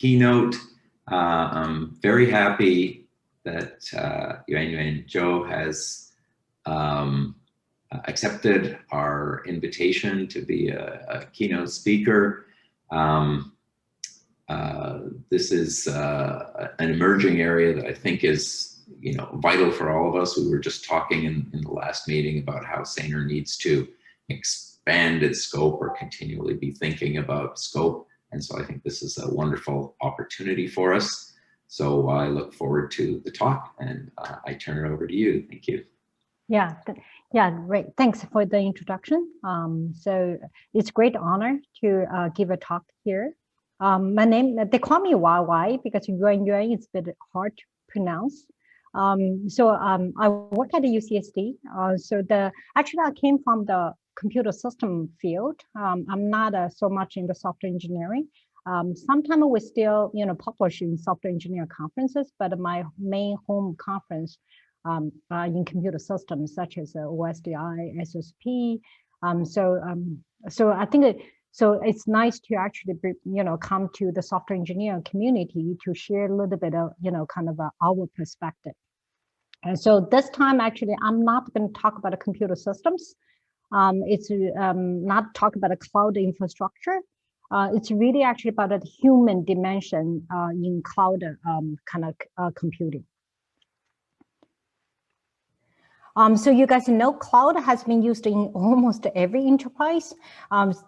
Keynote. I'm very happy that Yuanyuan Zhou has accepted our invitation to be a keynote speaker. This is an emerging area that I think is, vital for all of us. We were just talking in the last meeting about how Saner needs to expand its scope or continually be thinking about scope. And so I think this is a wonderful opportunity for us. So I look forward to the talk, and I turn it over to you. Thank you. Yeah, great. Thanks for the introduction. So it's a great honor to give a talk here. My name, they call me YY because Yuanyuan is a bit hard to pronounce. I work at the UCSD. Actually I came from the computer system field. I'm not so much in the software engineering. Sometimes we still, publish in software engineering conferences, but my main home conference in computer systems such as OSDI, SSP. So I think it's nice to actually, come to the software engineering community to share a little bit of, our perspective. And so this time, actually, I'm not going to talk about the computer systems. It's not talk about a cloud infrastructure. It's really actually about the human dimension in cloud computing. So you guys know cloud has been used in almost every enterprise.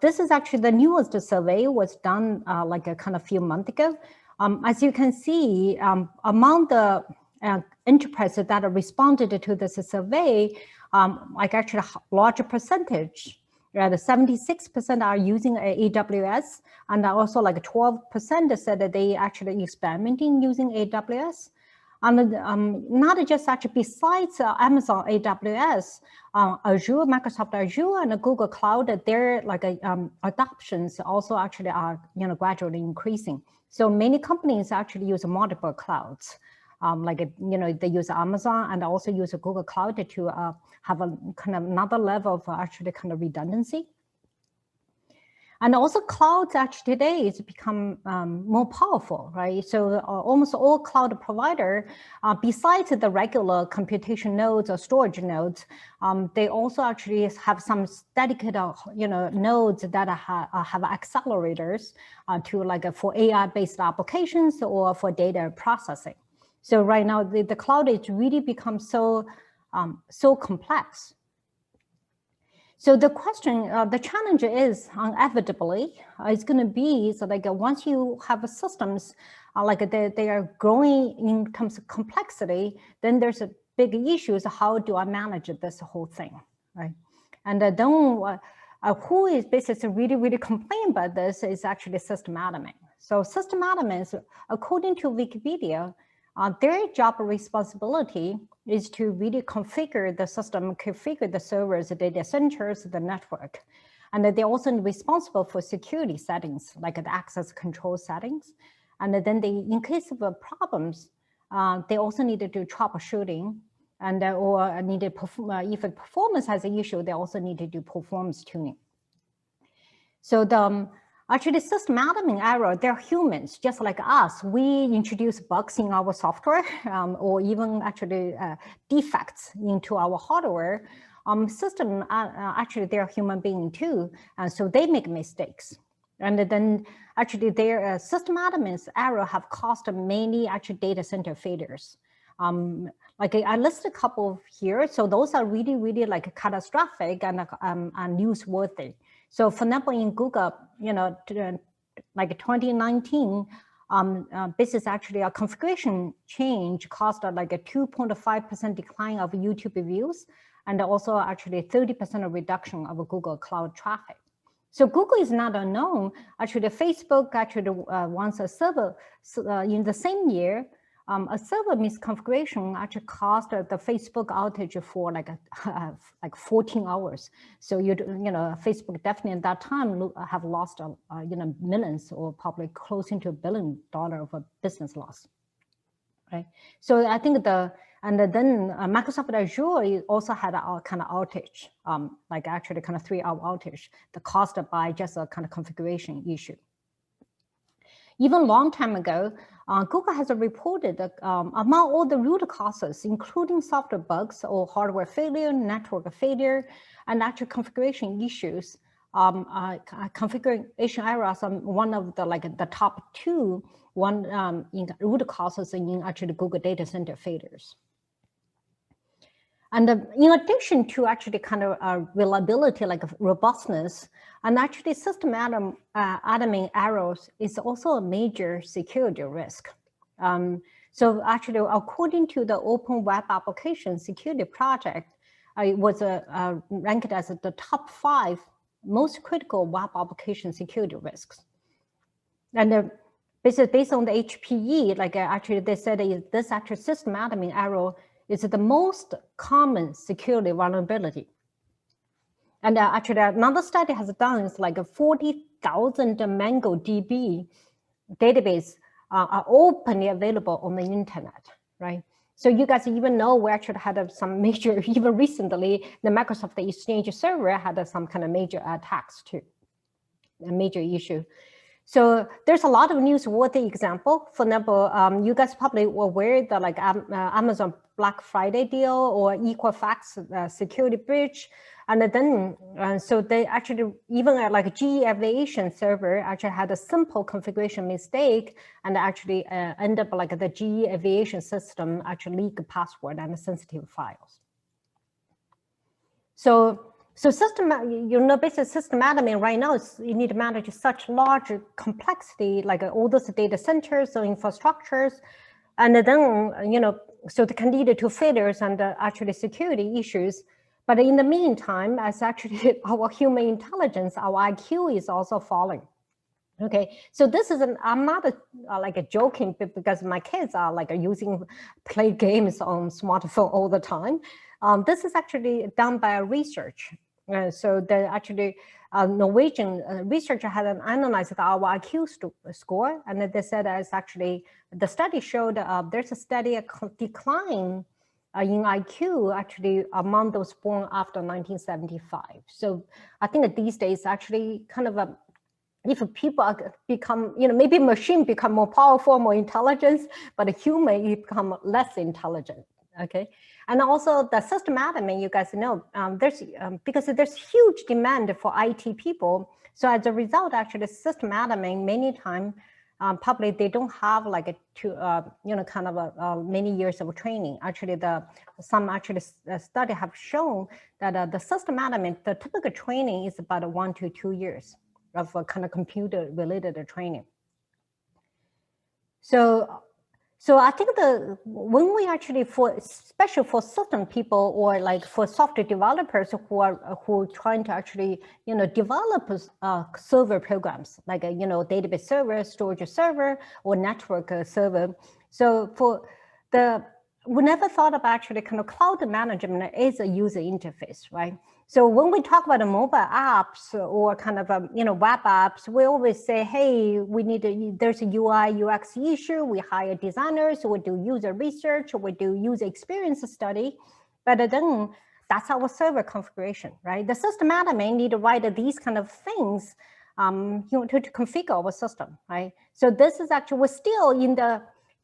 This is actually the newest survey was done like a few months ago. As you can see, among the enterprises that responded to this survey, like actually a larger percentage, right? 76% are using AWS, and also like 12% said that they actually experimenting using AWS. And not just actually besides Amazon AWS, Azure, Microsoft Azure, and Google Cloud, their adoptions also actually are gradually increasing. So many companies actually use multiple clouds, they use Amazon and also use Google Cloud to have a another level of actually redundancy. And also clouds actually today is become more powerful, right? So almost all cloud provider, besides the regular computation nodes or storage nodes, they also actually have some dedicated, nodes that have accelerators for AI-based applications or for data processing. So right now the cloud is really become so complex. So the question, the challenge is inevitably, it's going to be once you have systems they are growing in terms of complexity, then there's a big issue is how do I manage this whole thing, right? And then who is basically really complaining about this is actually system admin. So system admins, according to Wikipedia, their job responsibility is to really configure the system, configure the servers, the data centers, the network. And they're also responsible for security settings, like the access control settings. And then in case of problems, they also need to do troubleshooting, and or need to perform, if a performance has an issue, they also need to do performance tuning. So actually, system admin error, they're humans, just like us. We introduce bugs in our software or even actually defects into our hardware. System, actually, they're human beings too, so they make mistakes. And then actually their system admins error have caused many actually data center failures. I listed a couple here. So those are really catastrophic and newsworthy. So for example, in Google, 2019, this is actually a configuration change caused a 2.5% decline of YouTube views, and also actually 30% reduction of Google Cloud traffic. So Google is not unknown. Actually, Facebook actually wants a server in the same year. A server misconfiguration actually caused the Facebook outage for like 14 hours. So Facebook definitely at that time have lost millions or probably close into $1 billion of a business loss, right? So I think and then Microsoft Azure also had a kind of outage, actually 3-hour outage that caused by just a kind of configuration issue. Even long time ago, Google has reported that among all the root causes, including software bugs or hardware failure, network failure, and actual configuration issues, configuration errors are one of the top two in root causes in actually Google data center failures. And in addition to actually kind of reliability, like robustness, and actually system admin errors is also a major security risk. So actually, according to the Open Web Application Security Project, it was ranked as the top 5 most critical web application security risks. And based on the HPE, like actually they said this actual system admin error is the most common security vulnerability. And actually another study has done is like 40,000 MongoDB database are openly available on the internet, right? So you guys even know we actually had some major, even recently, the Microsoft Exchange server had some kind of major attacks too, a major issue. So there's a lot of newsworthy example. For example, you guys probably were aware that like Amazon Black Friday deal or Equifax security breach. And then, so they actually, even like GE Aviation server actually had a simple configuration mistake and actually end up like the GE Aviation system actually leak password and sensitive files. So system, basically system admin right now, you need to manage such large complexity, like all those data centers or infrastructures. And then, so it can lead to failures and actually security issues. But in the meantime, as actually our human intelligence, our IQ is also falling. Okay, so this is I'm not like joking because my kids are like play games on smartphone all the time. This is actually done by a research. So the actually Norwegian researcher had analyzed our IQ score, and they said it's actually, the study showed there's a steady decline in IQ actually among those born after 1975. So I think these days actually kind of if people become, maybe machine become more powerful, more intelligent, but a human become less intelligent, okay? And also the system admin, you guys know, because there's huge demand for IT people. So as a result, actually system admin many times, probably they don't have like many years of training. Actually, some study have shown that the system admin, the typical training is about 1 to 2 years of kind of computer related training. So I think when we actually especially for certain people or like for software developers who are trying to actually develop server programs like database server, storage server, or network server. So we never thought about actually kind of cloud management is a user interface, right? So when we talk about the mobile apps or kind of web apps, we always say, hey, there's a UI UX issue. We hire designers, we do user research, we do user experience study. But then that's our server configuration, right? The system admin need to write these kind of things to configure our system, right? So this is actually, we're still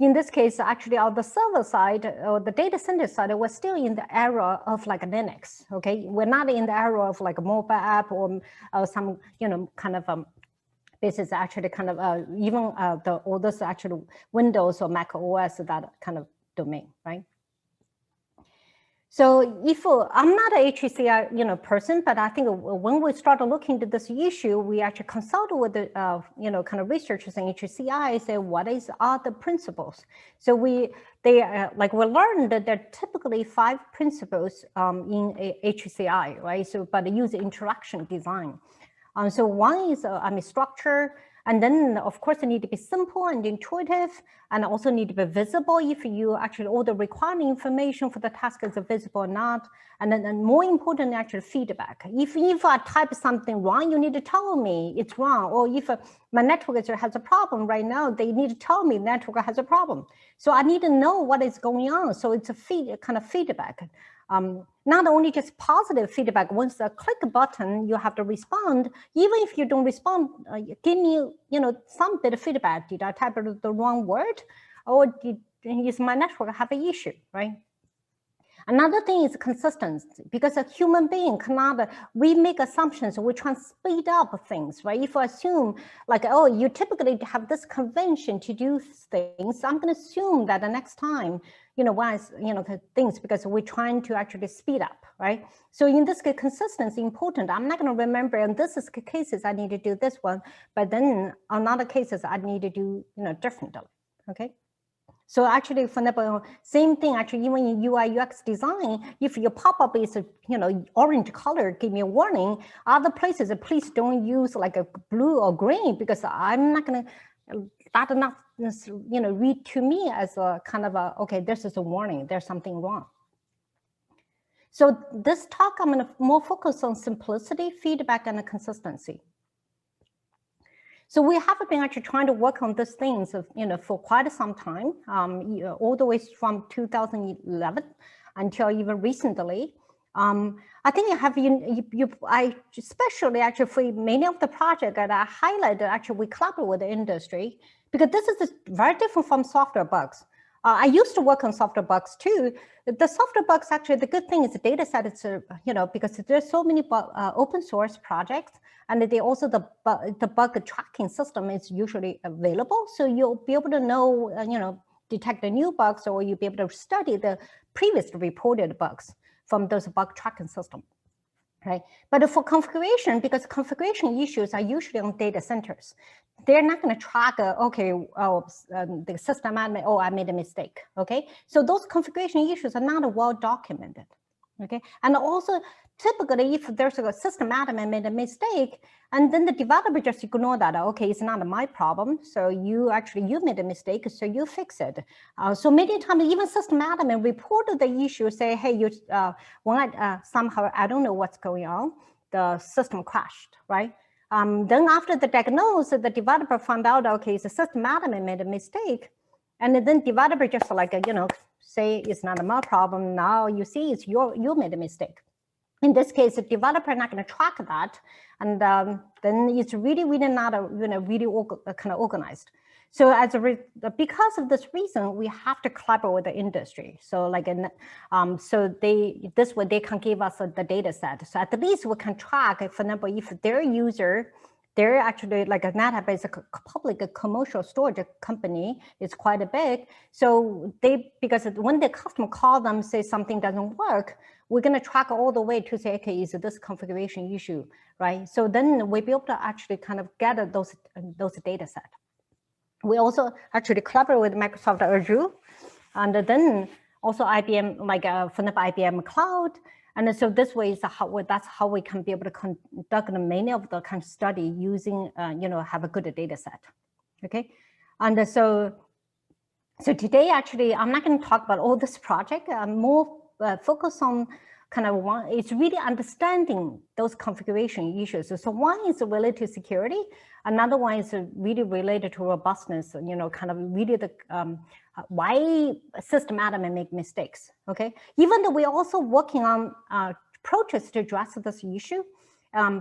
in this case, actually on the server side or the data center side, we're still in the era of like Linux, okay? We're not in the era of like a mobile app or some, kind of, this is actually kind of even all this actually Windows or Mac OS, that kind of domain, right? So if I'm not a HCI person, but I think when we started looking into this issue, we actually consulted with the kind of researchers in HCI, say what are the principles. So we learned that there are typically 5 principles in HCI, right? So but user interaction design. So one is structure. And then, of course, it need to be simple and intuitive, and also need to be visible if you actually all the required information for the task is visible or not. And then more important, actually feedback. If I type something wrong, you need to tell me it's wrong. Or if my network has a problem right now, they need to tell me network has a problem. So I need to know what is going on. So it's a kind of feedback. Not only just positive feedback, once I click a button, you have to respond. Even if you don't respond, give me, some bit of feedback. Did I type the wrong word? Or is my network have an issue, right? Another thing is consistency, because a human being cannot, we make assumptions, we try and speed up things, right? If I assume like, oh, you typically have this convention to do things, I'm gonna assume that the next time, things, because we're trying to actually speed up, right? So in this case, consistency is important. I'm not gonna remember, in this cases, I need to do this one, but then on other cases, I need to do, differently, okay? So actually, for example, same thing, actually, even in UI UX design, if your pop-up is, orange color, give me a warning. Other places, please don't use like a blue or green, because I'm not gonna, that not, read to me as a kind of a, okay, this is a warning, there's something wrong. So this talk, I'm gonna more focus on simplicity, feedback, and consistency. So we have been actually trying to work on these things, for quite some time, all the way from 2011 until even recently. I think I especially actually for many of the projects that I highlighted, actually we collaborate with the industry, because this is very different from software bugs. I used to work on software bugs too. The software bugs, actually, the good thing is the data set is, because there's so many open source projects, and they also, the bug tracking system is usually available. So you'll be able to know, detect the new bugs, or you'll be able to study the previously reported bugs from those bug tracking systems. Right, but for configuration, because configuration issues are usually on data centers, they're not going to track, the system admin, oh, I made a mistake, okay? So those configuration issues are not well documented, okay? And also, typically, if there's a system admin made a mistake, and then the developer just ignore that, okay, it's not my problem, so you made a mistake, so you fix it. So many times, even system admin reported the issue, say, hey, somehow, I don't know what's going on, the system crashed, right? Then after the diagnosis, the developer found out, okay, the system admin made a mistake. And then developer just like, say it's not my problem. Now you see you made a mistake. In this case, the developer not going to track that. And then it's really not really kind of organized. So because of this reason, we have to collaborate with the industry. So this way they can give us the data set. So at least we can track, for example, if their user, they're actually like a NetApp is a public commercial storage company, it's quite a big. So because when the customer call them, say something doesn't work, we're going to track all the way to say, okay, is this configuration issue, right? So then we'll be able to actually kind of gather those data set. We also actually collaborate with Microsoft Azure, and then also IBM, for the IBM Cloud. And so this way is that's how we can be able to conduct many of the kind of study using, have a good data set, okay? And so today, actually, I'm not going to talk about all this project. I'm more focused on kind of it's really understanding those configuration issues. So one is related to security. Another one is really related to robustness, kind of really the why system admin make mistakes, okay? Even though we're also working on approaches to address this issue,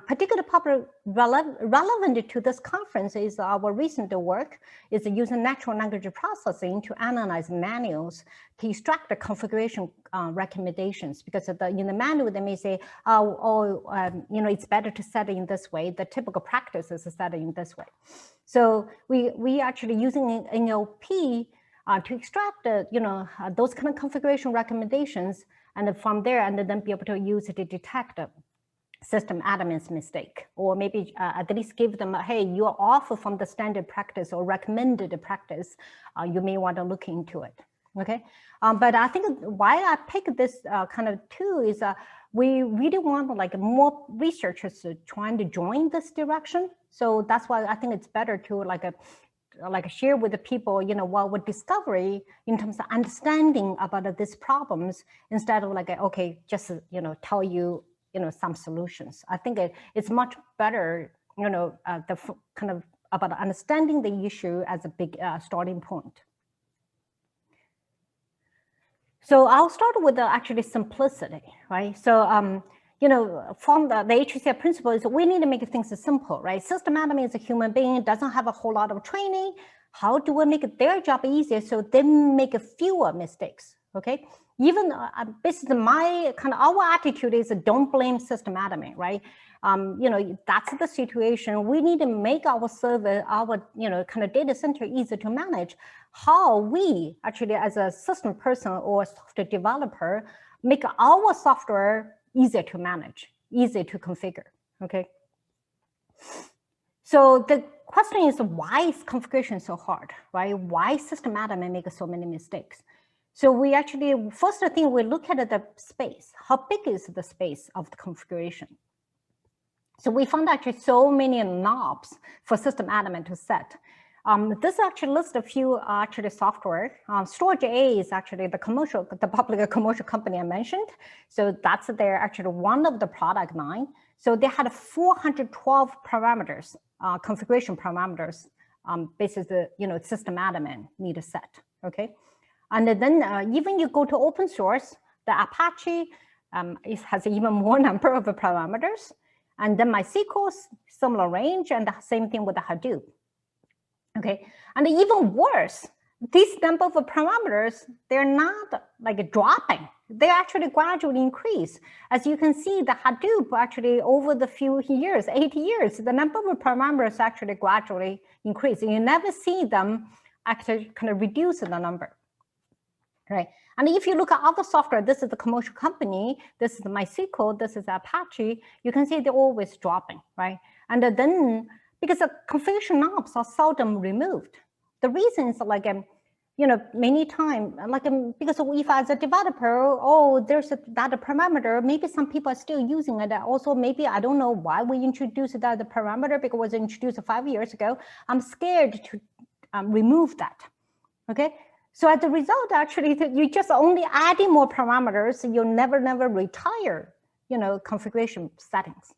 particularly relevant to this conference is our recent work is using natural language processing to analyze manuals to extract the configuration recommendations, because in the manual they may say, it's better to set it in this way. The typical practice is to set it in this way. So we actually using NLP to extract those kind of configuration recommendations, and from there, and then be able to use it to detect system admin's mistake, or maybe at least give them, hey, you're off from the standard practice or recommended practice. You may want to look into it, okay? But I think why I picked this kind of tool is we really want more researchers trying to join this direction. So that's why I think it's better to share with the people, what with discovery in terms of understanding about these problems, instead of okay, just tell you some solutions. I think it's much better, the kind of about understanding the issue as a big starting point. So I'll start with the actually simplicity, right? So, you know, from the HCI principle is we need to make things simple, right? System admin is a human being, doesn't have a whole lot of training. How do we make their job easier so they make fewer mistakes, okay? Even basically my kind of our attitude is don't blame system admin, right? You know, that's the situation. We need to make our server, our, you know, kind of data center easier to manage. How we actually as a system person or software developer make our software easier to manage, easier to configure, okay? So the question is, why is configuration so hard, right? Why system admin make so many mistakes? So we actually, first thing we look at the space. How big is the space of the configuration? So we found actually so many knobs for system admin to set. This actually lists a few actually software. Storage A is actually the public commercial company I mentioned. So that's their actually one of the product line. So they had 412 parameters, configuration parameters, basis the system admin need to set. Okay, and then even you go to open source, the Apache it has even more number of parameters. And then MySQL, similar range, and the same thing with the Hadoop. Okay, and even worse, these number of parameters, they're not like dropping. They actually gradually increase. As you can see, the Hadoop actually over the few years, 80 years, the number of parameters actually gradually increase. You never see them actually kind of reduce the number, right? And if you look at other software, this is the commercial company, this is MySQL, this is Apache, you can see they're always dropping, right? And then, because the configuration knobs are seldom removed. The reason is like, many times, like because if as a developer, oh, there's that parameter, maybe some people are still using it. Also, maybe I don't know why we introduced that parameter because it was introduced 5 years ago. I'm scared to remove that, okay? So as a result, actually, you just only adding more parameters. You'll never retire, configuration settings,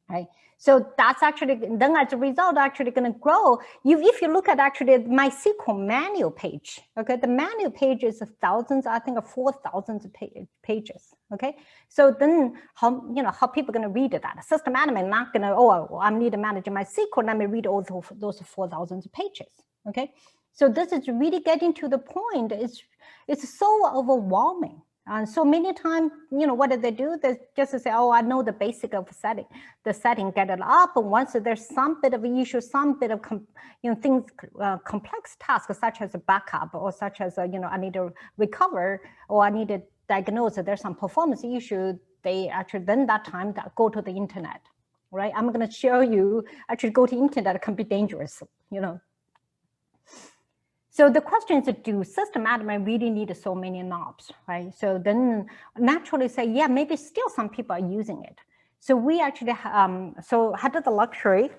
right? So that's actually, then as a result, actually going to grow. If you look at actually MySQL manual page, okay, the manual page is thousands, I think 4,000 pages, okay? So then how people going to read that? System admin not going to, oh, I need to manage MySQL, let me read all those 4,000 pages, okay? So this is really getting to the point. It's so overwhelming. And so many times, what do? They just say, oh, I know the basic of setting. The setting, get it up. And once there's some bit of issue, some bit of things, complex tasks such as a backup or such as I need to recover or I need to diagnose that there's some performance issue. They actually then that time go to the internet, right? I'm going to show you actually go to internet. It can be dangerous, So the question is, do system admin really need so many knobs, right? So then naturally say, yeah, maybe still some people are using it. So we actually had the luxury,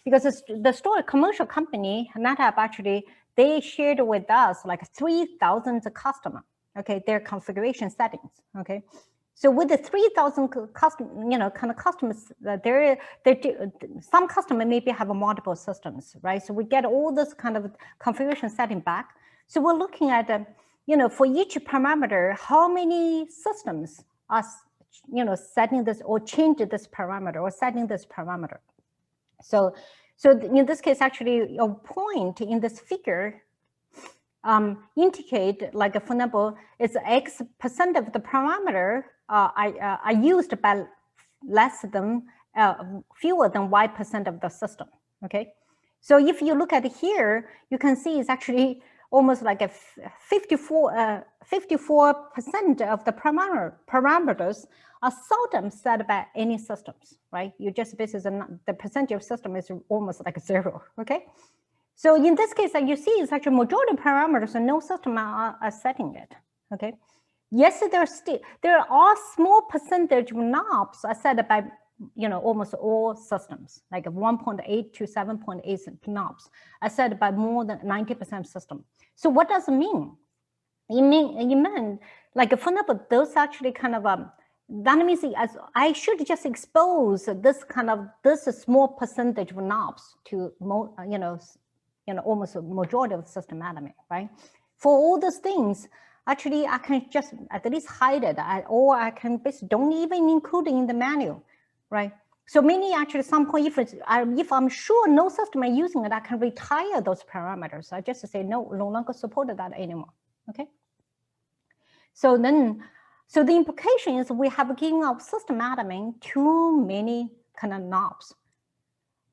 because the commercial company, NetApp actually, they shared with us like 3,000 customers, okay, their configuration settings, okay? So with the 3,000 customers, some customers maybe have multiple systems, right? So we get all this kind of configuration setting back. So we're looking at, for each parameter, how many systems are, setting this or change this parameter or setting this parameter. So in this case, actually, a point in this figure indicate, like for example, it's X% of the parameter are used by fewer than Y% of the system, okay? So if you look at here, you can see it's actually almost like a 54% of the parameters are seldom set by any systems, right? You just basically, the percentage of system is almost like 0, okay? So in this case, you see, it's actually majority parameters and no system are setting it, okay? Yes, there are small percentage of knobs are set by, almost all systems, like 1.8 to 7.8 knobs are set by more than 90% system. So what does it mean? It means like, for example, those actually kind of, that means as I should just expose this small percentage of knobs to, almost a majority of the system admin, right? For all those things, actually I can just at least hide it, or I can basically don't even include it in the manual, right? So many actually at some point, if I'm sure no system is using it, I can retire those parameters. I just say no longer support that anymore. Okay. So then, so the implication is we have given our system admin too many kind of knobs.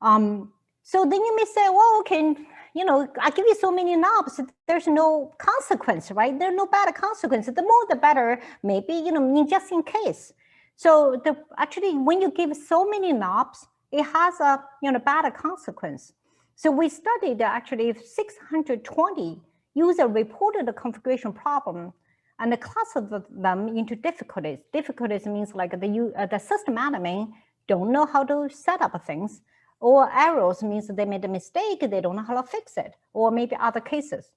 So then you may say, well, okay, you know, I give you so many knobs, there's no consequence, right? There's no bad consequence. The more the better, maybe, you know, just in case. So actually, when you give so many knobs, it has a, you know, bad consequence. So we studied actually 620 user-reported configuration problem and clustered them into difficulties. Difficulties means like the system admin don't know how to set up things, or errors means they made a mistake, they don't know how to fix it, or maybe other cases.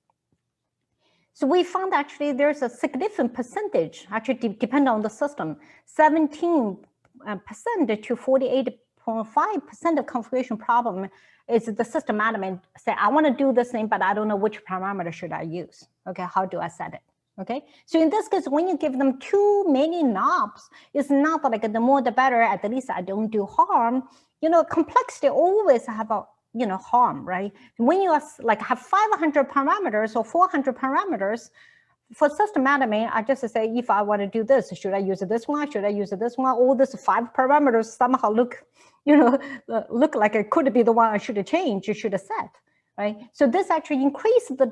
So we found actually there's a significant percentage, actually depending on the system, 17% to 48.5% of configuration problem is the system admin say, I want to do this thing, but I don't know which parameter should I use. Okay, how do I set it? Okay, so in this case, when you give them too many knobs, it's not like the more the better, at least I don't do harm. You know, complexity always have a, you know, harm, right? When you like have 500 parameters or 400 parameters, for system admin, I just say, if I want to do this, should I use this one? Should I use this one? All these 5 parameters somehow look, you know, look like it could be the one I should change, should set, right? So this actually increases the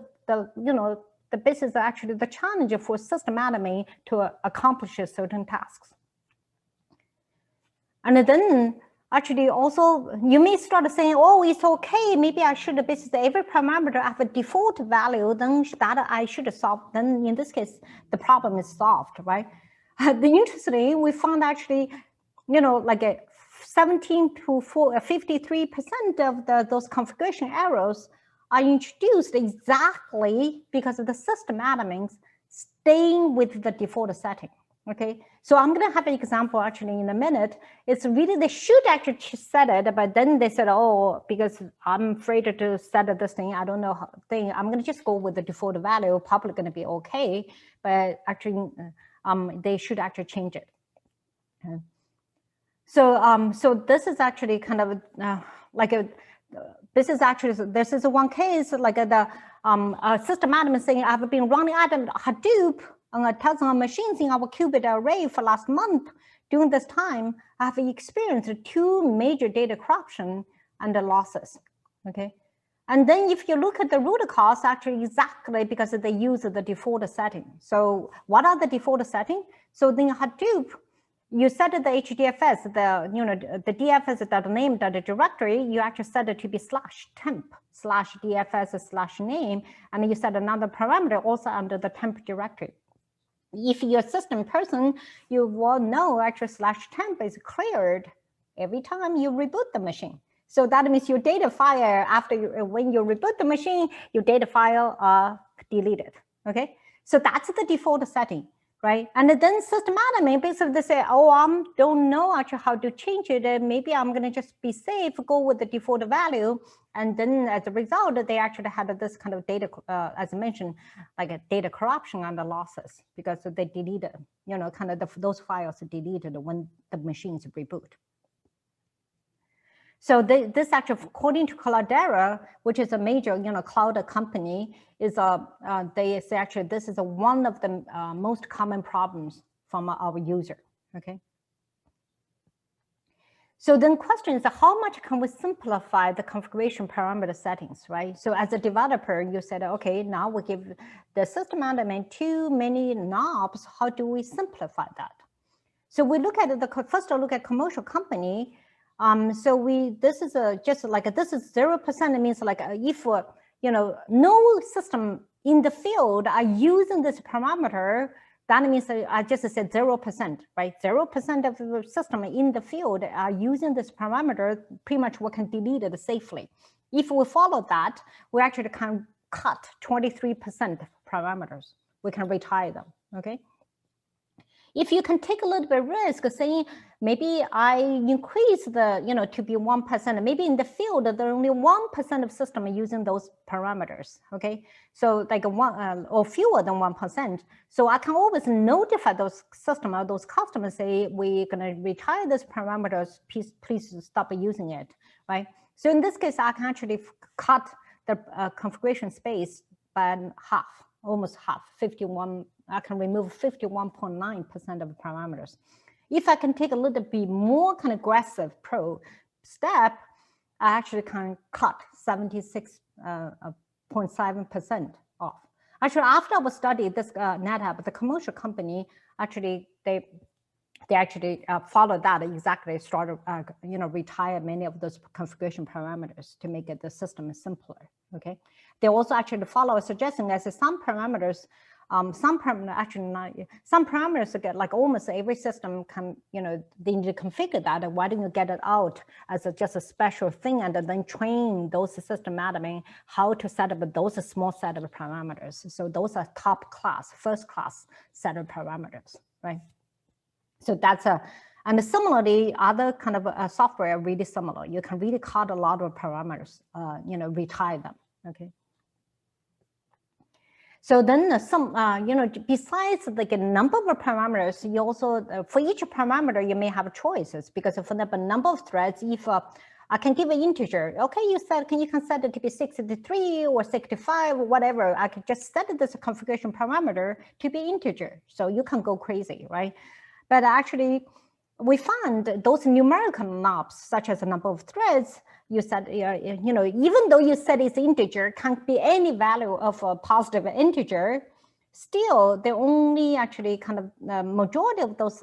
you know, the business actually the challenge for system admin to accomplish certain tasks. And then actually also you may start saying, oh, it's okay, maybe I should basically every parameter have a default value, then that I should solve, then in this case the problem is solved, right? Interestingly, we found actually, you know, like a 17 to 53% of those configuration errors are introduced exactly because of the system admins staying with the default setting. Okay, so I'm going to have an example actually in a minute. It's really, they should actually set it, but then they said, oh, because I'm afraid to set this thing, I don't know how thing, I'm going to just go with the default value, probably going to be okay, but actually they should actually change it. Okay. So so this is actually kind of like a, this is one case like the system admin saying, I've been running Hadoop on 1,000 machines in our qubit array for last month. During this time, I have experienced 2 major data corruption and losses. Okay, and then if you look at the root cause, actually exactly because they use the default setting. So what are the default settings? So then Hadoop, you set the HDFS, the DFS that name that the directory, you actually set it to be /temp/DFS/name, and you set another parameter also under the temp directory. If you're a system person, you will know actually /temp is cleared every time you reboot the machine. So that means your data file when you reboot the machine, your data file are deleted. Okay, so that's the default setting. Right, and then system admin basically they say, oh, I don't know actually how to change it, and maybe I'm going to just be safe, go with the default value, and then as a result, they actually had this kind of data, as I mentioned, like a data corruption and the losses because they deleted, you know, kind of those files deleted when the machines reboot. So this actually, according to Cloudera, which is a major, you know, cloud company, is they say actually this is one of the most common problems from our user. Okay. So then question is, how much can we simplify the configuration parameter settings, right? So as a developer, you said, okay, now we give the system admin too many knobs. How do we simplify that? So we look at first look at commercial company. So this is just like this is 0%. It means like if you know no system in the field are using this parameter, that means I just said 0%, right? 0% of the system in the field are using this parameter. Pretty much we can delete it safely. If we follow that, we actually can cut 23% parameters. We can retire them. Okay. If you can take a little bit of risk, saying maybe I increase the, to be 1%, maybe in the field, there are only 1% of system using those parameters, okay? So like or fewer than 1%. So I can always notify those system or those customers, say, we're gonna retire this parameters, please stop using it, right? So in this case, I can actually cut the configuration space by half, almost half, 51. I can remove 51.9% of the parameters. If I can take a little bit more kind of aggressive step, I actually can cut 76.7% off. Actually, after I studied this NetApp, the commercial company, actually, they actually followed that exactly, started, retire many of those configuration parameters to make the system simpler, okay? They also actually follow a suggestion that some parameters, some parameters get like almost every system can, they need to configure that. Why don't you get it out as just a special thing and then train those system admin how to set up those small set of parameters. So those are top class, first class set of parameters, right? So that's and similarly, other kind of software are really similar. You can really cut a lot of parameters, retire them, okay? So then besides like a number of parameters, you also, for each parameter, you may have choices because for the number of threads, if I can give an integer, okay, you can set it to be 63 or 65 or whatever. I could just set this configuration parameter to be integer. So you can go crazy, right? But actually, we found those numerical knobs, such as the number of threads, you said, even though you said it's integer, can't be any value of a positive integer, still, the only actually kind of majority of those,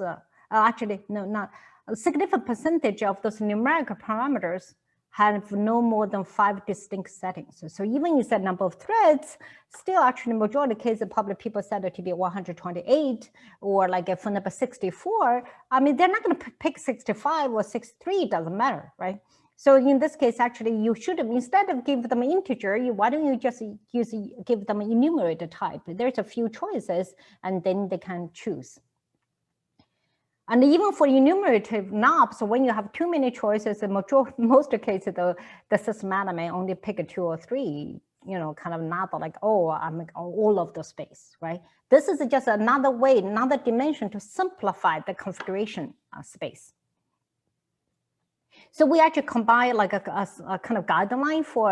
actually, no, not a significant percentage of those numerical parameters have no more than 5 distinct settings. So even you said number of threads, still actually majority of cases, probably people set it to be 128 or like for number 64. I mean, they're not going to pick 65 or 63, it doesn't matter, right? So in this case, actually, you should, instead of give them an integer, why don't you just give them an enumerator type? There's a few choices, and then they can choose. And even for enumerative knobs, when you have too many choices, in most cases, the system admin only pick 2 or 3, kind of not like, oh, I'm all of the space, right? This is just another way, another dimension to simplify the configuration space. So we actually combine like a kind of guideline for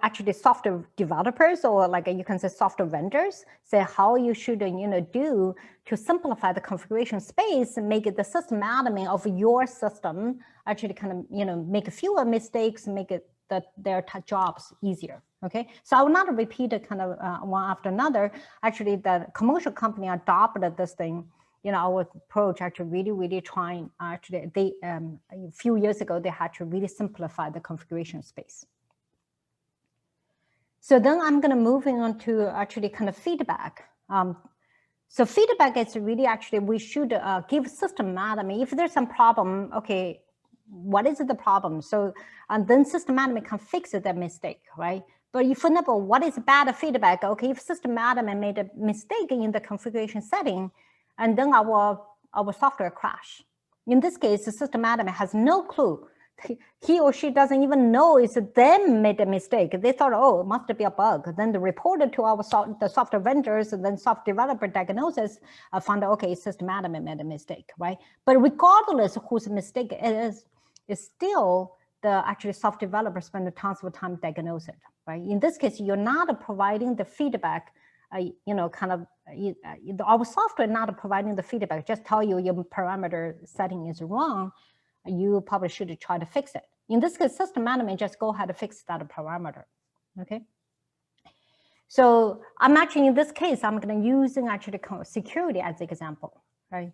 actually software developers, or like you can say software vendors, say how you should do to simplify the configuration space and make it the system admin of your system actually kind of make fewer mistakes, make it their jobs easier. Okay, so I will not repeat it kind of one after another. Actually, the commercial company adopted this thing. Our approach actually really trying, actually they, a few years ago, they had to really simplify the configuration space. So then I'm going to move on to actually kind of feedback. So feedback is really actually, we should give system admin, if there's some problem, okay, what is the problem? So, and then system admin can fix that mistake, right? But if, for example, what is bad feedback? Okay, if system admin made a mistake in the configuration setting, and then our software crash. In this case, the system admin has no clue. He or she doesn't even know it's them made a mistake. They thought, oh, it must be a bug. Then they reported to the software vendors, and then software developer diagnosis found out, okay, system admin made a mistake, right? But regardless of whose mistake it is, it's still the actually software developer spend a tons of time diagnose it, right? In this case, you're not providing the feedback, our software not providing the feedback, just tell you your parameter setting is wrong. You probably should try to fix it. In this case, system admin just go ahead and fix that parameter, okay? So I'm actually, in this case, I'm going to using actually security as an example, right?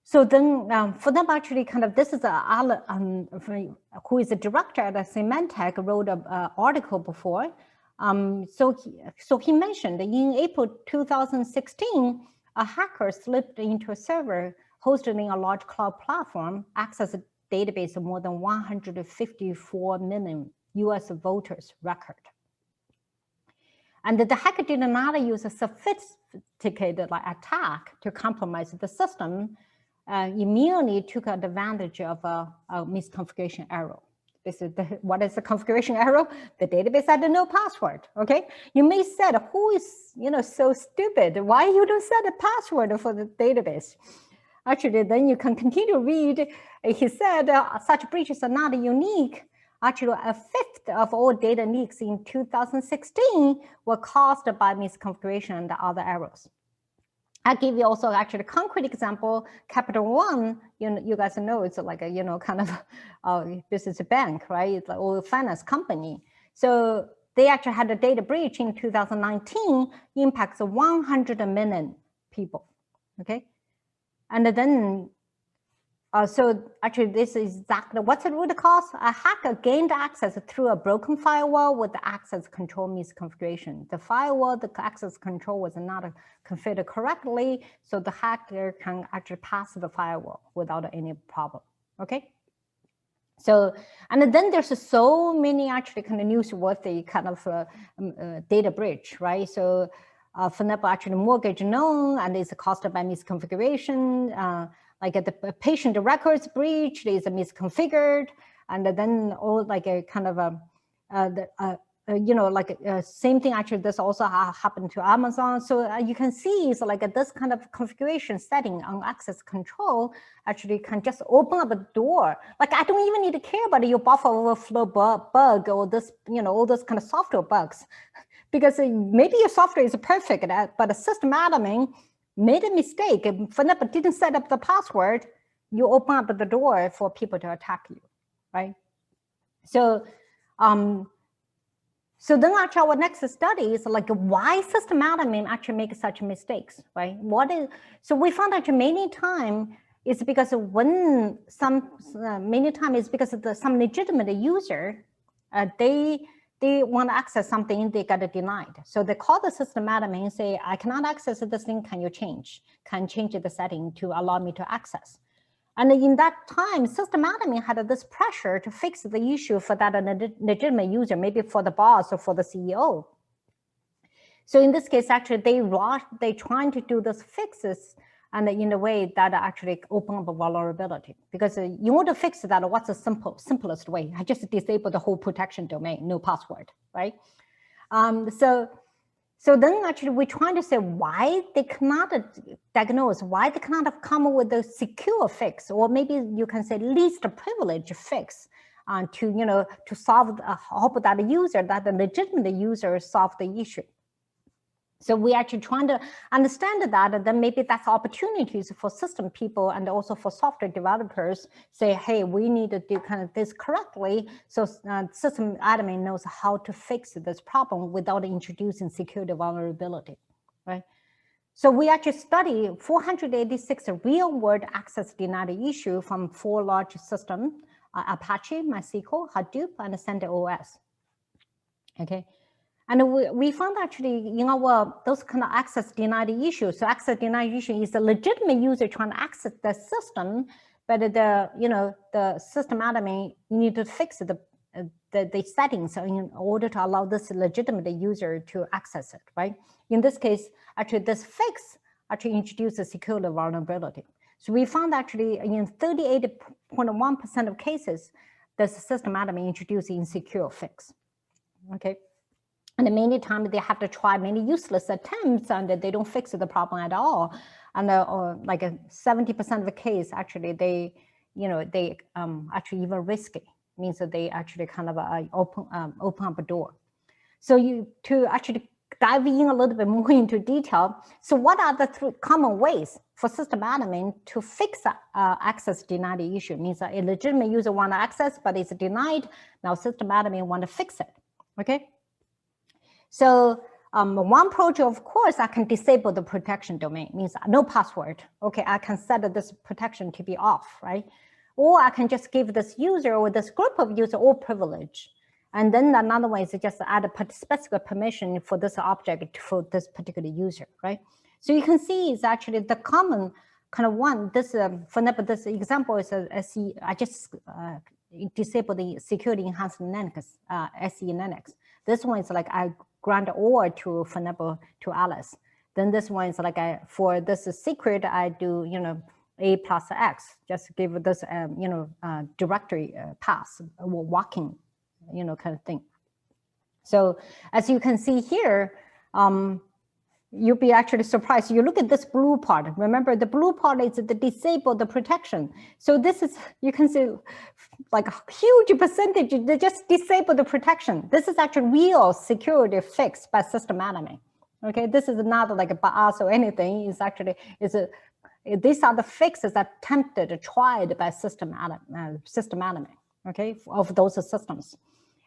So then for them actually kind of, this is who is a director at Symantec, wrote an article before. So he mentioned in April 2016, a hacker slipped into a server hosted in a large cloud platform, accessed a database of more than 154 million US voters record. And the hacker did not use a sophisticated attack to compromise the system, immediately took advantage of a misconfiguration error. This is what is the configuration error? The database had no password. Okay, you may say, who is so stupid? Why you don't set a password for the database? Actually, then you can continue to read. He said such breaches are not unique. Actually, a fifth of all data leaks in 2016 were caused by misconfiguration and other errors. I'll give you also actually a concrete example. Capital One, you guys know it's like a kind of this is a bank, right? It's like a finance company. So they actually had a data breach in 2019, impacts 100 million people. Okay, and then so actually this is exactly what's the root cause. A hacker gained access through a broken firewall with the access control misconfiguration. The firewall, the access control was not configured correctly, so the hacker can actually pass the firewall without any problem. Okay. So, and then there's so many actually kind of newsworthy kind of data breach, right? So, for example, actually mortgage loan and it's caused by misconfiguration. Like the patient records breach is misconfigured, and then all like a kind of same thing. Actually, this also happened to Amazon. So you can see it's like this kind of configuration setting on access control actually can just open up a door. Like I don't even need to care about your buffer overflow bug or this, all those kind of software bugs, because maybe your software is perfect, but the system admin made a mistake, for example, didn't set up the password, you open up the door for people to attack you, right? So, so then actually our next study is like why system admin actually make such mistakes, right? So we found that many times it's because when some legitimate user, they want to access something, they got it denied. So they call the system admin and say, I cannot access this thing, can you change? Can change the setting to allow me to access? And in that time, system admin had this pressure to fix the issue for that legitimate user, maybe for the boss or for the CEO. So in this case, actually, they trying to do those fixes and in a way that actually open up a vulnerability. Because you want to fix that, what's the simplest way? I just disable the whole protection domain, no password, right? So then actually we're trying to say why they cannot diagnose, why they cannot come up with a secure fix, or maybe you can say least privilege fix to solve, help that user, that the legitimate user solve the issue. So we actually trying to understand that, and then maybe that's opportunities for system people and also for software developers say, hey, we need to do kind of this correctly. So system admin knows how to fix this problem without introducing security vulnerability, right? So we actually study 486 real world access denied issue from 4 large systems, Apache, MySQL, Hadoop, and CentOS, okay? And we found actually in those kind of access denied issues. So access denied issue is a legitimate user trying to access the system, but the system admin need to fix the settings in order to allow this legitimate user to access it, right? In this case, actually this fix actually introduces a security vulnerability. So we found actually in 38.1% of cases, the system admin introduced insecure fix, okay? And many times they have to try many useless attempts and they don't fix the problem at all. And like 70% of the case, actually, they actually even risky, means that they actually kind of open up a door. So to actually dive in a little bit more into detail. So what are the 3 common ways for system admin to fix access denied issue? Means that a legitimate user want to access, but it's denied. Now system admin want to fix it, okay? So one approach, of course, I can disable the protection domain, means no password. Okay, I can set this protection to be off, right? Or I can just give this user or this group of users all privilege. And then another way is to just add a specific permission for this object for this particular user, right? So you can see it's actually the common kind of one. This, for example, this example is I just disabled the security enhanced Linux, SE Linux. This one is like I grant all to, for example, to Alice. Then this one is like, for this secret, I do, A plus X, just give this, directory path, walking, kind of thing. So as you can see here, you'll be actually surprised. You look at this blue part. Remember, the blue part is the disable the protection. So this is, you can see like a huge percentage, they just disable the protection. This is actually real security fixed by system admin. Okay, this is not like a bias or anything. It's actually, these are the fixes attempted, tried by system admin, okay, of those systems.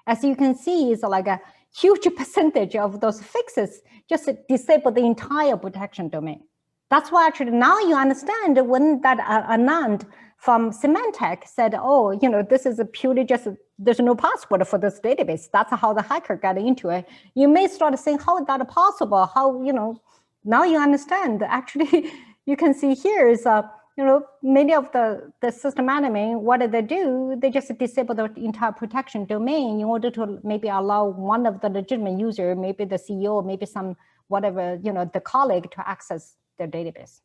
As you can see, it's like a huge percentage of those fixes just disable the entire protection domain. That's why actually now you understand when that Anand from Symantec said, oh, this is purely just, there's no password for this database. That's how the hacker got into it. You may start saying, how is that possible? How, now you understand. Actually, you can see here is, many of the system admin, what do? They just disable the entire protection domain in order to maybe allow one of the legitimate user, maybe the CEO, maybe some, whatever, the colleague to access their database.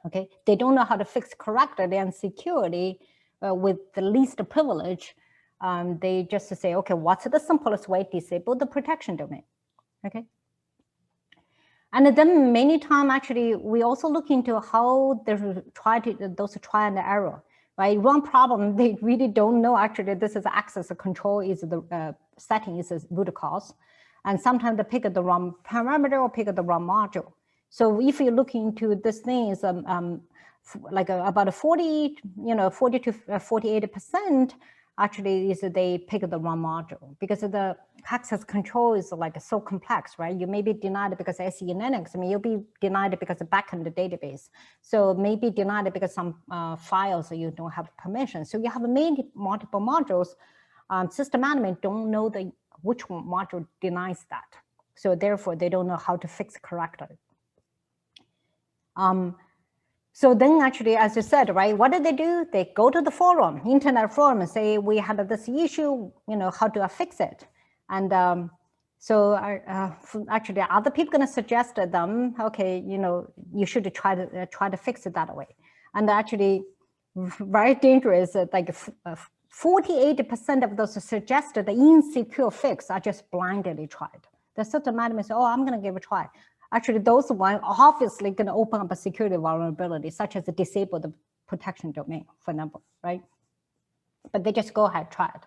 Okay, they don't know how to fix correctly and security with the least privilege. They just say, okay, what's the simplest way to disable the protection domain? Okay. And then many times, actually, we also look into how they try and error, right? One problem, they really don't know, actually, this is access control is the setting is the root cause. And sometimes they pick the wrong parameter or pick the wrong module. So if you look into this thing, is like about 40 to 48%, actually is they pick the wrong module because the access control is like so complex, right? You may be denied because SE Linux, I mean, you'll be denied because of backend database. So maybe denied because some files you don't have permission. So you have multiple modules. System admin don't know which module denies that. So therefore they don't know how to fix it correctly. So then actually, as you said, right, what do? They go to the forum, internet forum, and say, we had this issue, how do I fix it? And so actually other people gonna suggest to them, okay, you should try to fix it that way. And actually very dangerous, like 48% of those suggested insecure fix are just blindly tried. The system admin say, oh, I'm gonna give it a try. Actually, those ones obviously going to open up a security vulnerability, such as disable the protection domain, for example, right? But they just go ahead, try it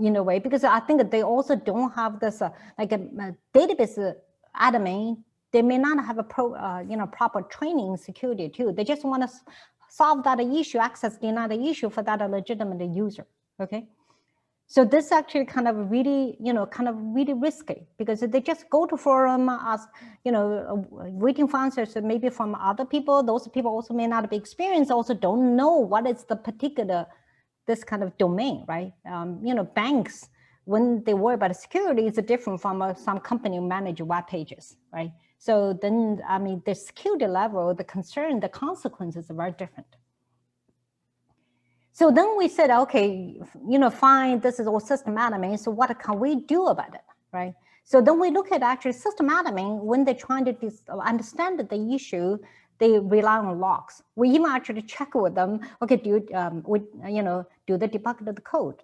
in a way, because I think that they also don't have this like a database admin. They may not have a proper training in security too. They just want to solve that issue, access denied issue for that legitimate user. Okay. So this actually kind of really, really risky because they just go to forum, ask, waiting for answers maybe from other people. Those people also may not be experienced, also don't know what is the particular, this kind of domain, right? Banks, when they worry about security, it's different from some company manage web pages, right? So then, I mean, the security level, the concern, the consequences are very different. So then we said, okay, fine, this is all system admin, so what can we do about it, right? So then we look at actually system admin, when they're trying to understand the issue, they rely on logs. We even actually check with them, okay, do they debug the code?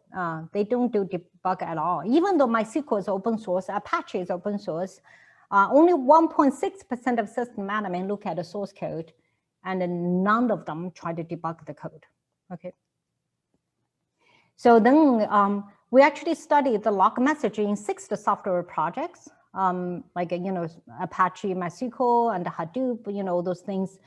They don't do debug at all. Even though MySQL is open source, Apache is open source, only 1.6% of system admin look at the source code, and none of them try to debug the code, okay? So then we actually studied the log message in 6 software projects, like, Apache, MySQL, and Hadoop, those things.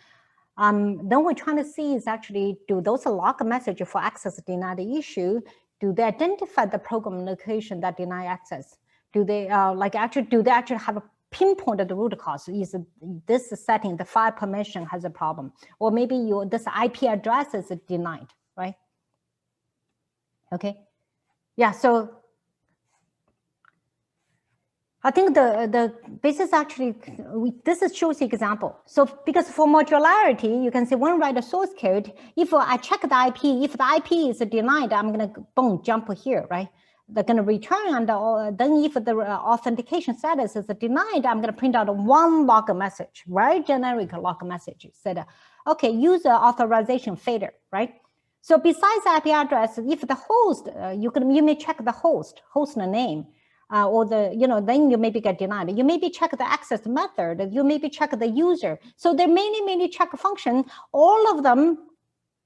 Then we're trying to see is actually, do those log message for access denied issue, do they identify the program location that deny access? Do they, do they actually have a pinpoint the root cause? Is this setting, the file permission has a problem? Or maybe this IP address is denied, right? Okay, yeah, so I think this is actually, this shows the example. So because for modularity, you can say when I write a source code, if I check the IP, if the IP is denied, I'm gonna boom, jump here, right? they're going to return, and then if the authentication status is denied, I'm going to print out one log message, very generic log message. Said, okay, user authorization failure, right? So besides IP address, if the host, you may check the host name, or the, then you maybe get denied. You maybe check the access method. You maybe check the user. So there are many check functions. All of them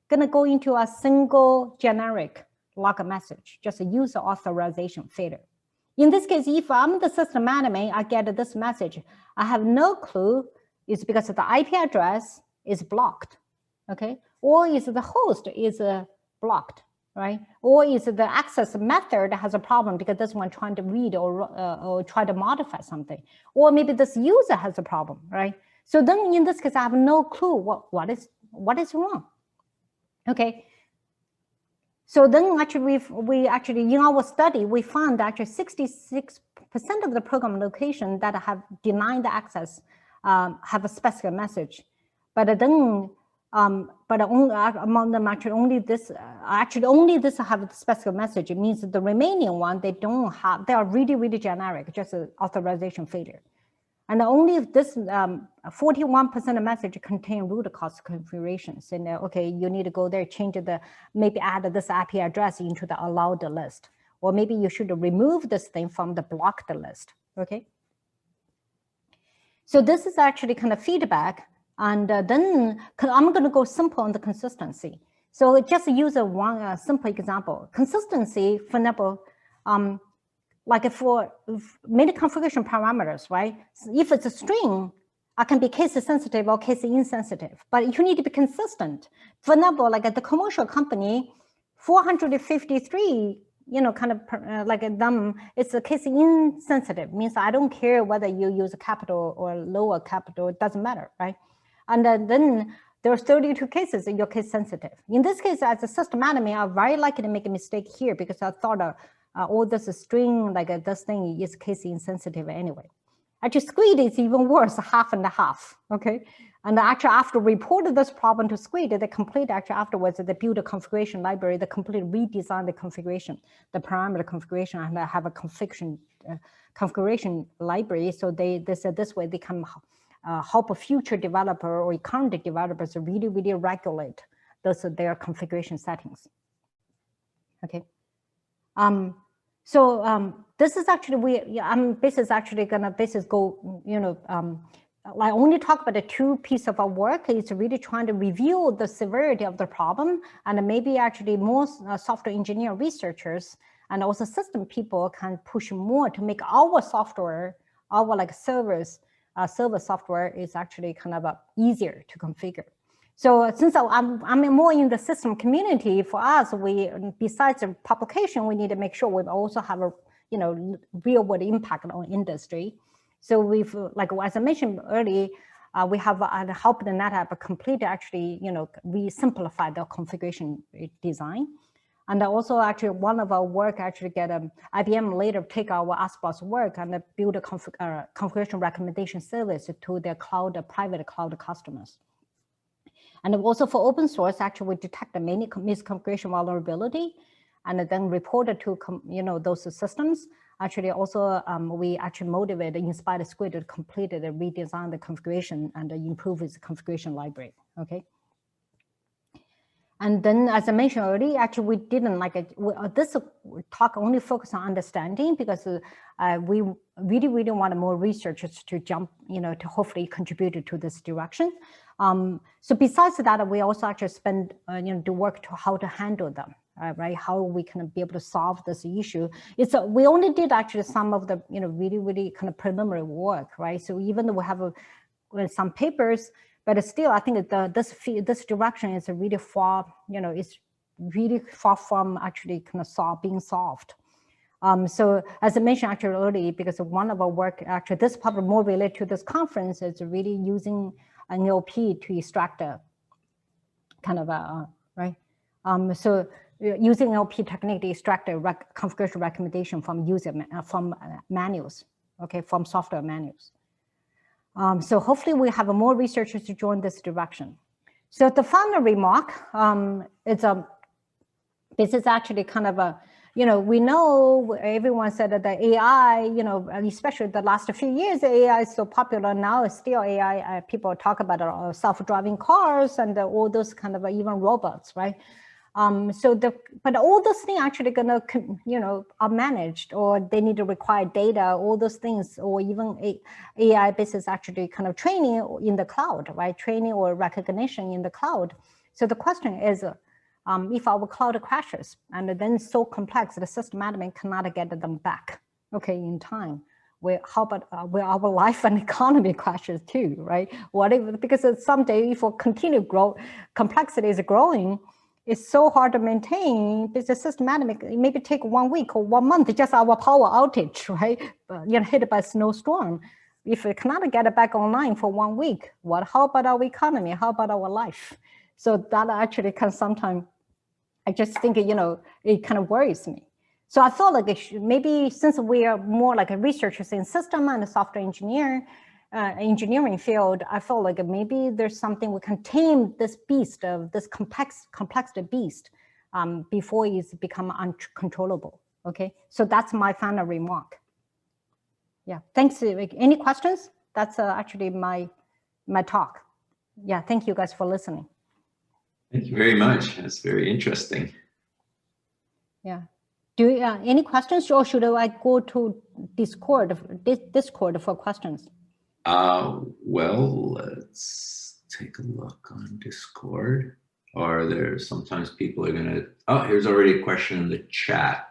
gonna go into a single generic log message, just a user authorization failure. In this case, if I'm the system admin, I get this message. I have no clue. It's because the IP address is blocked, okay? Or is the host is blocked, right? Or is the access method has a problem because this one trying to read or try to modify something. Or maybe this user has a problem, right? So then in this case, I have no clue what is wrong, okay? So then actually we actually in our study, we found that actually 66% of the program location that have denied the access have a specific message. But then, but only among them actually only this have a specific message. It means the remaining one, they don't have, they are really generic, just an authorization failure. And only if this 41% of message contain root cause configurations. And okay, you need to go there, change maybe add this IP address into the allowed list. Or maybe you should remove this thing from the blocked list, okay? So this is actually kind of feedback. And then I'm gonna go simple on the consistency. So just use one simple example. Consistency, for example, like for many configuration parameters, right? If it's a string, I can be case sensitive or case insensitive, but you need to be consistent. For example, like at the commercial company, 453, kind of like them, it's a case insensitive, means I don't care whether you use a capital or lower capital, it doesn't matter, right? And then there's 32 cases in your case sensitive. In this case, as a system admin, I'm very likely to make a mistake here because I thought all this string, like this thing is case insensitive anyway. Actually, Squid is even worse, half and half, okay? And actually, after reported this problem to Squid, they complete actually afterwards, they build a configuration library, they complete redesign the configuration, the parameter configuration, and have a configuration library. So they said this way they can help a future developer or current developers really regulate their configuration settings, okay? This is actually this is actually gonna go, I only talk about the two pieces of our work. It's really trying to review the severity of the problem, and maybe actually most software engineer researchers and also system people can push more to make our software, our like server software is actually kind of easier to configure. So since I'm more in the system community, for us, besides the publication, we need to make sure we also have a real world impact on industry. So we've, like as I mentioned earlier, we have helped the NetApp complete actually, we simplify the configuration design. And also actually one of our work actually get IBM later take our ASPOS work and build a configuration recommendation service to their private cloud customers. And also for open source, actually we detect many misconfiguration vulnerability and then reported to those systems. Actually also we actually motivated, inspired Squid to complete the redesign the configuration and improve its configuration library, okay? And then, as I mentioned already, actually we didn't this talk only focus on understanding because we really want more researchers to jump, to hopefully contribute to this direction. So besides that, we also actually spend, do work to how to handle them, right? How we can be able to solve this issue. We only did actually some of the, really kind of preliminary work, right? So even though we have some papers, but still, I think this direction is really far, it's really far from actually kind of being solved. So as I mentioned actually earlier, because of one of our work, actually this probably more related to this conference is really using an NLP to extract a kind of right? So using NLP technique to extract a configuration recommendation from manuals, okay, from software manuals. So hopefully we have more researchers to join this direction. So the final remark, this is actually kind of we know everyone said that the AI, especially the last few years, AI is so popular now. It's still AI. People talk about self-driving cars and all those kind of even robots, right? But all those things actually gonna, are managed, or they need to require data, all those things, or even AI basis actually kind of training in the cloud, right? Training or recognition in the cloud. So the question is, if our cloud crashes and then so complex, the system admin cannot get them back, okay, in time. How about where our life and economy crashes too, right? What if, because someday if we continue complexity is growing, it's so hard to maintain because the system admin maybe take 1 week or 1 month, just our power outage, right? Hit by a snowstorm. If we cannot get it back online for 1 week, how about our economy? How about our life? So that actually can sometimes, I just think, it kind of worries me. So I thought like maybe since we are more like a researchers in system and a software engineering field, I felt like maybe there's something we can tame this beast of this complexity beast before it's become uncontrollable. Okay, so that's my final remark. Yeah, thanks. Any questions? That's actually my talk. Yeah, thank you guys for listening. Thank you very much. That's very interesting. Yeah. Do you, any questions, or should I go to Discord for questions? Well, let's take a look on Discord. Or there sometimes people are gonna, here's already a question in the chat.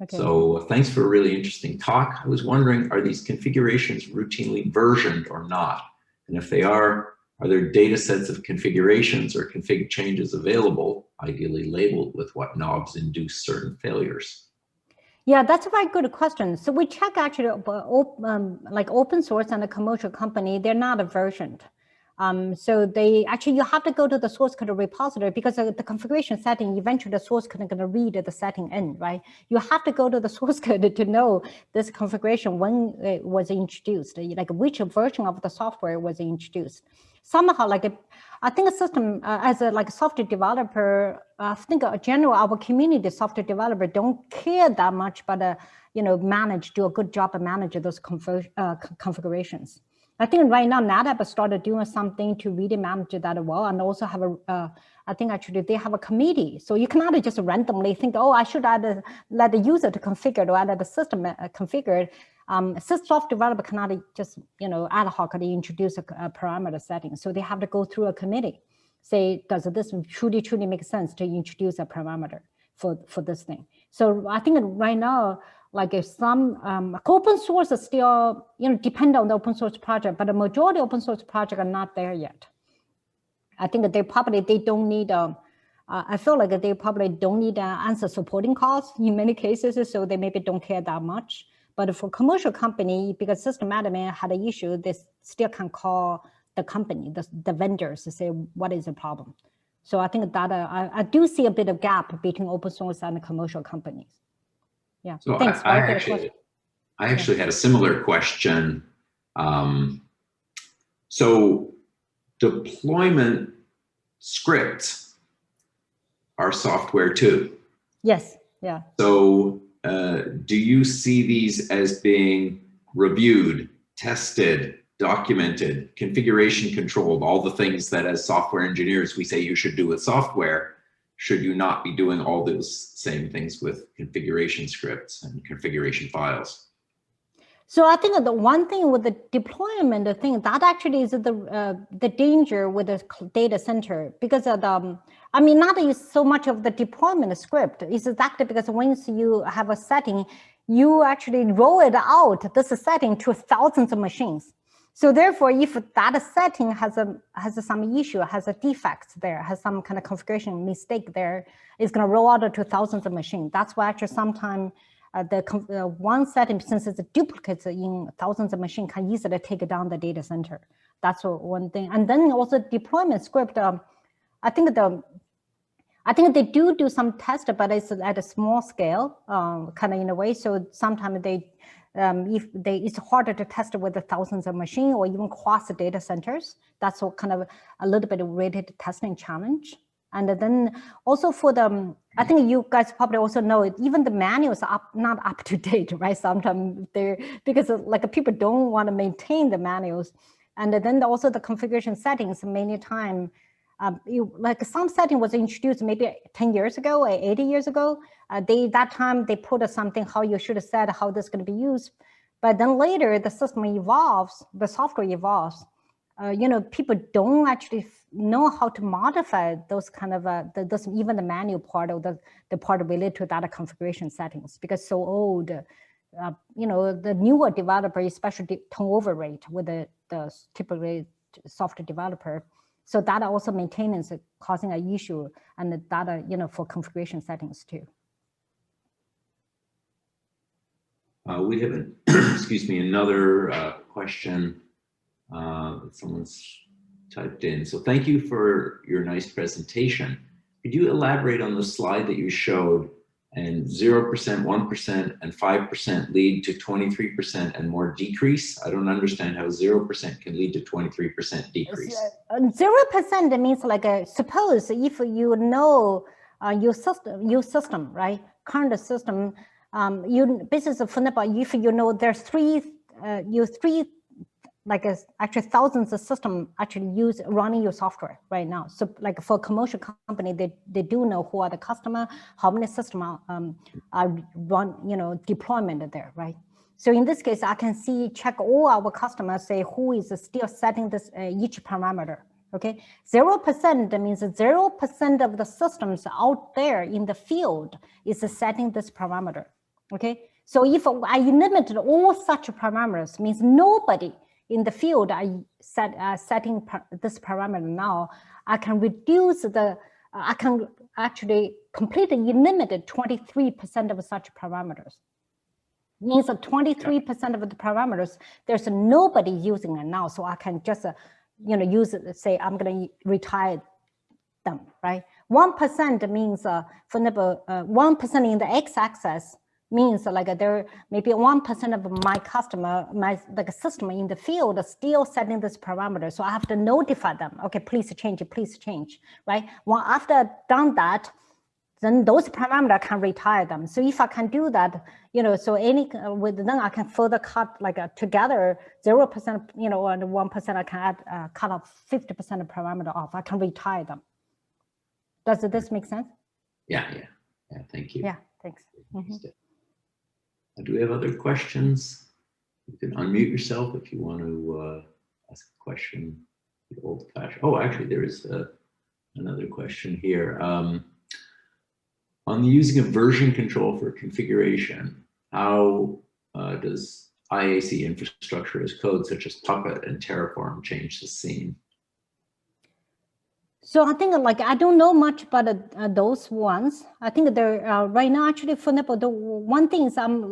Okay. So thanks for a really interesting talk. I was wondering, are these configurations routinely versioned or not? And if they are there data sets of configurations or config changes available, ideally labeled with what knobs induce certain failures? Yeah, that's a very good question. So we check actually like open source and a commercial company, they're not versioned. So they actually, you have to go to the source code repository because the configuration setting, eventually the source code is going to read the setting in, right? You have to go to the source code to know this configuration when it was introduced, like which version of the software was introduced. Somehow, like I think a system as a software developer, I think general our community software developer don't care that much, but do a good job of managing those configurations. I think right now NetApp started doing something to really manage that well, and also have I think actually they have a committee. So you cannot just randomly think, oh, I should let the user to configure or let the system configure. Software developer cannot just ad hoc introduce a parameter setting. So they have to go through a committee. Say, does this truly make sense to introduce a parameter for this thing? So I think right now, like if some open source is still, depend on the open source project, but the majority open source projects are not there yet. I think that they don't need, I feel like they probably don't need to answer supporting calls in many cases, so they maybe don't care that much. But for commercial company, because system admin had an issue, they still can call the company, the vendors to say, what is the problem? So I think that I do see a bit of gap between open source and the commercial companies. Yeah, so thanks. I actually had a similar question. So deployment scripts are software too. Yes, yeah. So do you see these as being reviewed, tested, documented, configuration controlled, all the things that as software engineers we say you should do with software? Should you not be doing all those same things with configuration scripts and configuration files? So I think the one thing with the deployment, the thing that actually is the danger with the data center, because of not so much of the deployment script. It's exactly because once you have a setting, you actually roll it out, this setting to thousands of machines. So therefore, if that setting has some issue, has a defect there, has some kind of configuration mistake there, it's going to roll out to thousands of machines. That's why actually sometimes one setting, since it's a duplicate in thousands of machines, can easily take down the data center. That's one thing. And then also deployment script. I think they do some test, but it's at a small scale, kind of in a way. So sometimes it's harder to test with the thousands of machines or even cross the data centers. That's kind of a little bit related to testing challenge. And then also for the, I think you guys probably also know it, even the manuals are not up to date, right? Sometimes they're, because like people don't want to maintain the manuals. And then also the configuration settings many times, like some setting was introduced maybe 10 years ago or 80 years ago. That time they put something how you should have said how this is going to be used. But then later the system evolves, the software evolves. People don't actually know how to modify those kind of, even the manual part of the part related to data configuration settings, because so old, the newer developer, especially turnover rate with the typically software developer. So data also maintenance is causing an issue, and the data, for configuration settings too. We have, excuse me, another question that someone's typed in. So thank you for your nice presentation. Could you elaborate on the slide that you showed, and 0%, 1%, and 5% lead to 23% and more decrease? I don't understand how 0% can lead to 23% decrease. 0% means like, suppose if you know your system, right? Current system, this is for example, if you know there's three, like actually thousands of systems actually running your software right now. So like for a commercial company, they do know who are the customer, how many systems are run, deployment there, right? So in this case, I can check all our customers, say who is still setting this each parameter. Okay, 0% means 0% of the systems out there in the field is setting this parameter. Okay, so if I eliminated all such parameters, means nobody in the field I setting this parameter now, I can reduce I can actually completely eliminate 23% of such parameters. Means that 23% of the parameters, there's nobody using it now. So I can just, use it, say, I'm going to retire them, right? 1% means, for example, 1% in the x-axis means like there maybe 1% of my customer, like system in the field is still setting this parameter. So I have to notify them. Okay, please change, right? Well, after I've done that, then those parameters can retire them. So if I can do that, so then I can further cut like together 0%, and 1%, I can add, cut off 50% of parameter off. I can retire them. Does this make sense? Yeah, thank you. Yeah, thanks. Mm-hmm. Do we have other questions? You can unmute yourself if you want to ask a question. The old-fashioned. Oh, actually, there is another question here. On the using of version control for configuration, how does IAC infrastructure as code, such as Puppet and Terraform, change the scene? So I think I don't know much about those ones. I think they're right now actually, for example, the one thing is I'm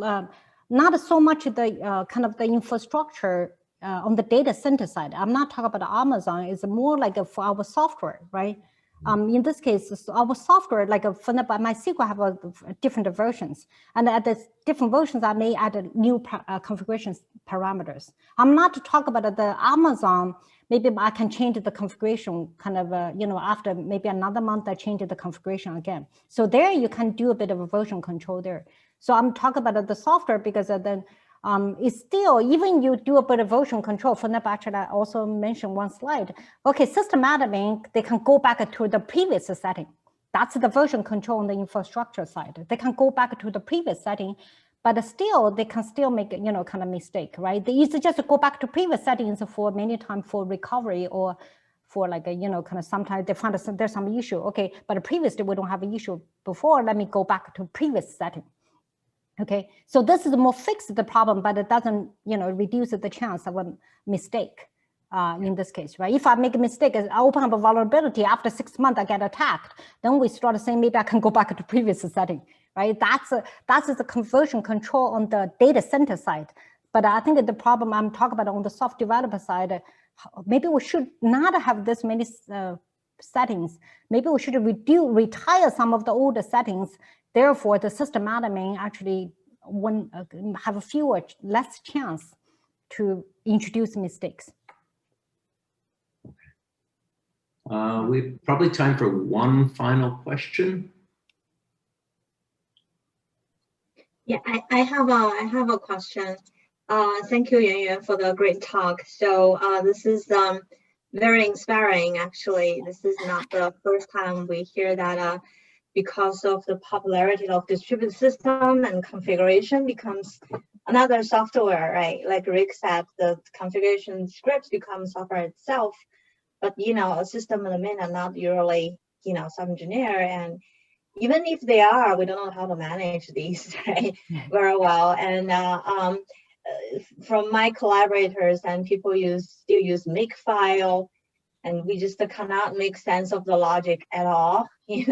not so much the kind of the infrastructure on the data center side. I'm not talking about Amazon. It's more like for our software, right? In this case, our software, like for example, MySQL have different versions, and at the different versions, I may add new configuration parameters. I'm not talking about the Amazon. Maybe I can change the configuration kind of, after maybe another month, I change the configuration again. So there you can do a bit of a version control there. So I'm talking about the software because then it's still, even you do a bit of version control. For example, actually, I also mentioned one slide. Okay, system admin, they can go back to the previous setting. That's the version control on the infrastructure side. They can go back to the previous setting, but still, they can still make, kind of mistake, right? They used to just go back to previous settings for many times for recovery or for like, kind of sometimes they find there's some issue. Okay, but previously we don't have an issue before. Let me go back to previous setting. Okay, so this is more fix the problem, but it doesn't, reduce the chance of a mistake in this case, right? If I make a mistake, I open up a vulnerability, after 6 months I get attacked, then we start saying maybe I can go back to previous setting, right? That's the conversion control on the data center side. But I think the problem I'm talking about on the soft developer side, maybe we should not have this many settings. Maybe we should retire some of the older settings. Therefore, the system admin actually have a less chance to introduce mistakes. We probably time for one final question. Yeah, I have a question. Thank you, Yuanyuan, for the great talk. So this is very inspiring, actually. This is not the first time we hear that because of the popularity of distributed system and configuration becomes another software, right? Like Rick said, the configuration scripts become software itself. But, a system admin are not usually, some engineer, and even if they are, we don't know how to manage these, right, very well. And from my collaborators, and people still use Makefile, and we just cannot make sense of the logic at all, and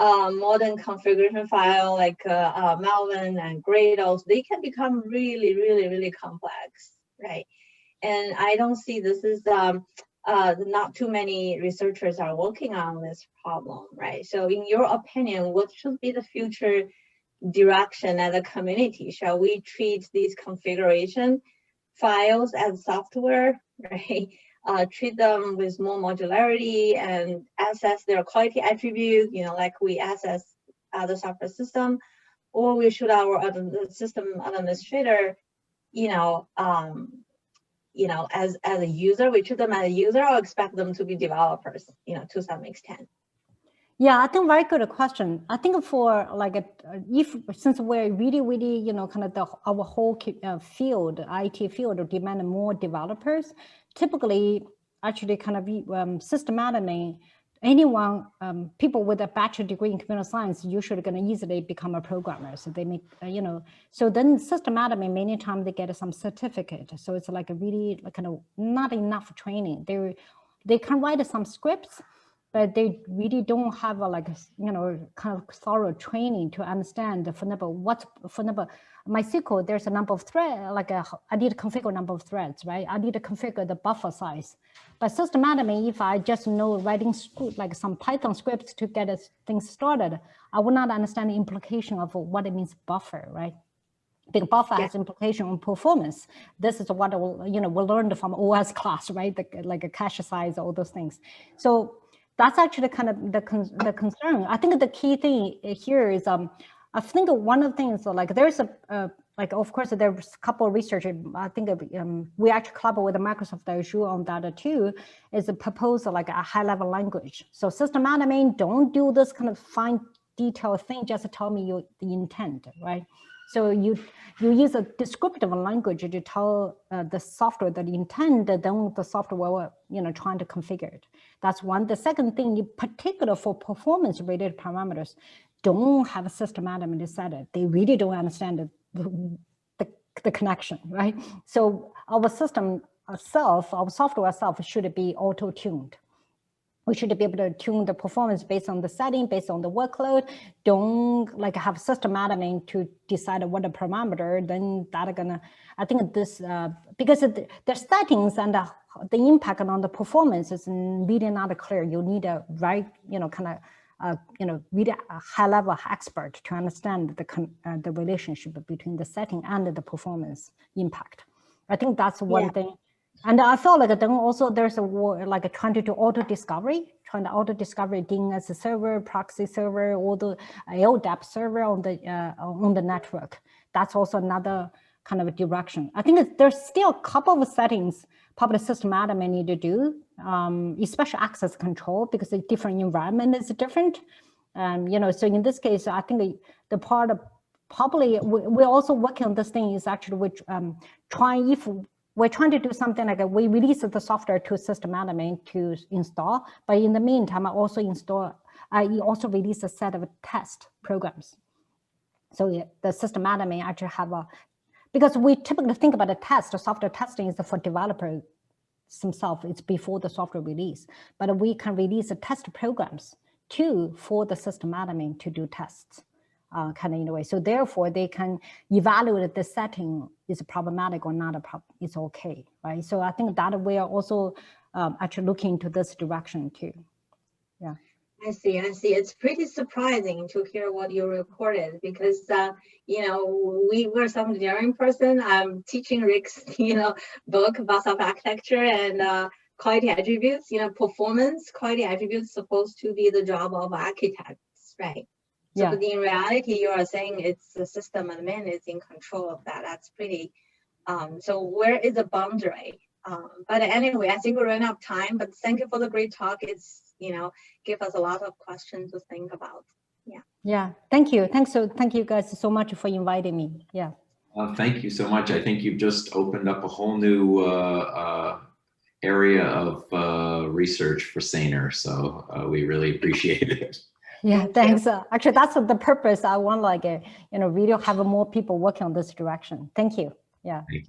modern configuration file like Malvin and Gradle, they can become really, really, really complex, right? And I don't see this is not too many researchers are working on this problem, right? So in your opinion, what should be the future direction as a community? Shall we treat these configuration files as software, right? Treat them with more modularity and assess their quality attribute, like we assess other software system, or we should our system administrator, as a user, we treat them as a user or expect them to be developers, to some extent. Yeah, I think very good question. I think for since we're really, kind of our whole field, IT field, demand more developers, typically actually kind of systematically, anyone, people with a bachelor degree in computer science usually going to easily become a programmer. So they make, so then systematically, many times they get some certificate. So it's like a really kind of not enough training. They can write some scripts, but they really don't have kind of thorough training to understand, for example, MySQL, there's a number of threads, I need to configure a number of threads, right? I need to configure the buffer size. But systematically, if I just know writing like some Python scripts to get things started, I will not understand the implication of what it means buffer, right? Big buffer has implication on performance. This is what we learned from OS class, right? Like a cache size, all those things. So that's actually kind of the concern. I think the key thing here is, I think one of the things, like there's of course, there's a couple of researchers, I think we actually collaborate with Microsoft Azure on that too, is a proposal like a high level language. So system admin, don't do this kind of fine detailed thing, just tell me the intent, right? So you use a descriptive language to tell the software the intent, then the software will, trying to configure it. That's one. The second thing, in particular for performance related parameters, don't have a system admin to set it. They really don't understand the connection, right? So our system itself, our software itself should be auto-tuned. We should be able to tune the performance based on the setting, based on the workload. Don't have system admin to decide what the parameter, then that are gonna, I think this, because the settings and the impact on the performance is really not clear. You need a really a high level expert to understand the relationship between the setting and the performance impact. I think that's one thing. And I felt like then also there's a trying to do auto discovery, DNS server, proxy server, all the LDAP server on the network. That's also another kind of a direction. I think there's still a couple of settings public system admin need to do, especially access control, because the different environment is different. So in this case, I think the part of probably we're also working on this thing is actually which we're trying to do something like we release the software to system admin to install, but in the meantime, I also release a set of test programs. So the system admin actually have because we typically think about the software testing is for developer themselves, it's before the software release, but we can release the test programs too for the system admin to do tests. Kind of in a way. So therefore they can evaluate the setting is problematic or not a problem, it's okay, right? So I think that we are also actually looking into this direction too. Yeah. I see. It's pretty surprising to hear what you reported because, we were some engineering person. I'm teaching Rick's, book about software architecture, and quality attributes, performance quality attributes supposed to be the job of architects, right? So, Yeah. but in reality, you are saying it's the system admin is in control of that. That's pretty, so where is the boundary? But anyway, I think we ran out of time, but thank you for the great talk. It's, give us a lot of questions to think about. Yeah. Yeah, thank you. Thank you guys so much for inviting me. Yeah. Thank you so much. I think you've just opened up a whole new area of research for Saner, so we really appreciate it. Yeah, thanks. Actually, that's the purpose. I want really have more people working on this direction. Thank you. Yeah. Thank you.